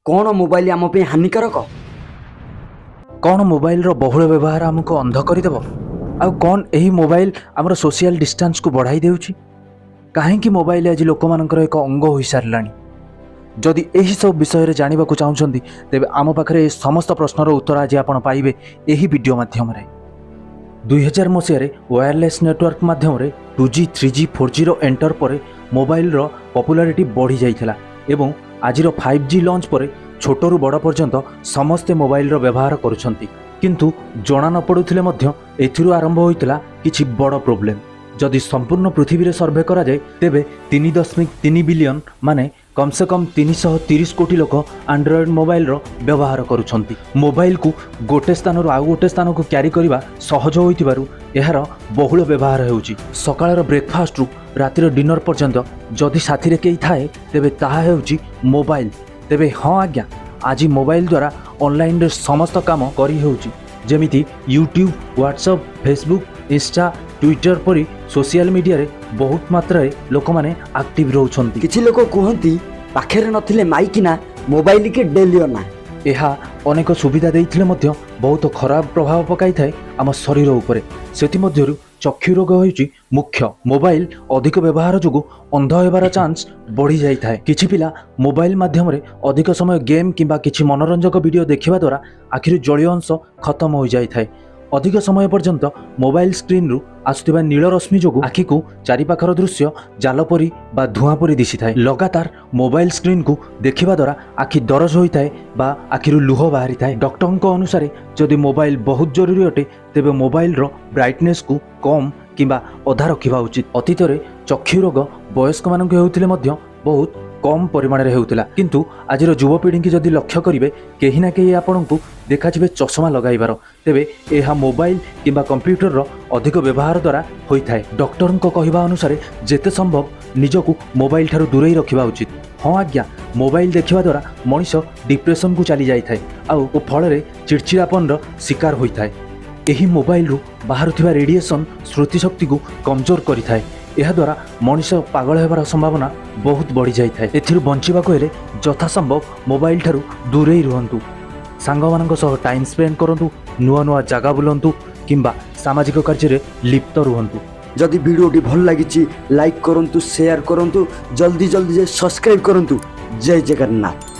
कौन मोबाइल आम पे हानिकारक? कौन मोबाइल रो बहुल व्यवहार आमको अंध करदेव आ कौन यही मोबाइल आमर सोशल डिस्टेंस को बढ़ाई देउछि? कहीं मोबाइल आज लोक मानकर एक अंग हो सारा जदि यही सब विषय जानवा चाहते तेरे आम पाखे समस्त प्रश्नर उत्तर आज आप पाइबे यही वीडियो माध्यम 2000 मसीह वायरलेस नेटवर्क माध्यम 2G 3G 4G रो एंटर पर मोबाइल रो पॉपुलैरिटी बढ़ी जाइथिला एवं आजिर 5G लॉन्च पर छोटरू बड़ पर्यंत समस्ते मोबाइल रो व्यवहार करुछंती किंतु जना न पड़ुथिले मध्य एथिरु आरंभ होइतिला किछि बड़ प्रोब्लेम। जदि संपूर्ण पृथ्वी रे सर्वे करा जाय तेबे 3.3 बिलियन माने कम से कम 330 कोटी लोक एंड्रॉयड मोबाइल रो व्यवहार करुछंती। मोबाइल को गोटे स्थान रो आउ गोटे स्थान को क्यारी करिबा सहज होइतिबारु एहार बहुल व्यवहार हेउची। सकाळर ब्रेकफास्ट रु रातिर डिनर पर्यंत जदि साथी रे केही थाए तेबे ताहा हेउची मोबाइल। तेबे हाँ आज्ञा आज मोबाइल द्वारा ऑनलाइन रे समस्त काम करी हेउची जेमिति YouTube WhatsApp Facebook Insta Twitter परी सोशल मीडिया रे बहुत मात्रा लोक माने एक्टिव रहउछंती। किछि लोक कहंती पाखेरे नथिले माइक ना मोबाइल के डेलियो ना। एहा अनेक सुविधा देइथिले मध्य बहुत खराब प्रभाव पकाई थाए आम शरीर उपरे। सेति मध्यरु चक्षु रोग होइछि मुख्य। मोबाइल अधिक व्यवहार जोगु अंध हेबार चांस बढ़ी जाई थाए। किछि पिला मोबाइल माध्यम रे अधिक समय गेम किंबा किछि मनोरंजक वीडियो देखिबा द्वारा आखिर जलीय अंश खत्म हो जाई थाए। अधिक समय पर्यंत मोबाइल स्क्रीन रु आसुथिबा नील रश्मि जोगु आखि को चारिपाखर दृश्य जाल परी बा धुआं परी दिशी थाए। लगातार मोबाइल स्क्रीन को देखिबा द्वारा आखि दरज होई थाए बा आखिरु लुह बाहरी थाए। डॉक्टर अनुसार जदि मोबाइल बहुत जरूरी अटे तेबे मोबाइल रो ब्राइटनेस को कम किंबा अधा रखिबा उचित। अतीत रे चक्षु रोग वयस्क मानक हेउथिले मध्य बहुत कम परिमाण रे हेउथिला किंतु आजिर युवपीढ़ी की जदि लक्ष्य करिवे केही ना केही आपनकु देखाजिबे चश्मा लगाइबार तेबे एहा मोबाइल किंबा कंप्यूटर रो अधिक व्यवहार द्वारा होई थाए। डॉक्टर को कहिबा अनुसार जेते संभव निजकु मोबाइल ठारू दूरेई रखिबा उचित। हाँ आज्ञा मोबाइल देखिबा द्वारा मनीष डिप्रेशन को चली जाई थाए आउ फल रे चिड़चिड़ापन रो शिकार होई थाए। एही मोबाइल रु बाहरुथिबा रेडिएशन स्मृति शक्ति को कमजोर करि थाए। यह द्वारा मनीष पागल होबार संभावना बहुत बढ़ी जाई थाए। एथिरु बंचिबाको हेले यथा संभव मोबाइल ठारू दूरेई रुहंतु। सांग मानक सह टाइम स्पेंड करंतु, नुआ नुआ जगह बुलंतु किंबा सामाजिक कार्य रे लिप्त रुहंतु। जदि वीडियोटी भल लागिछि लाइक करंतु, शेयर करंतु, जल्दी जल्दी सब्सक्राइब करंतु। जय जगन्नाथ।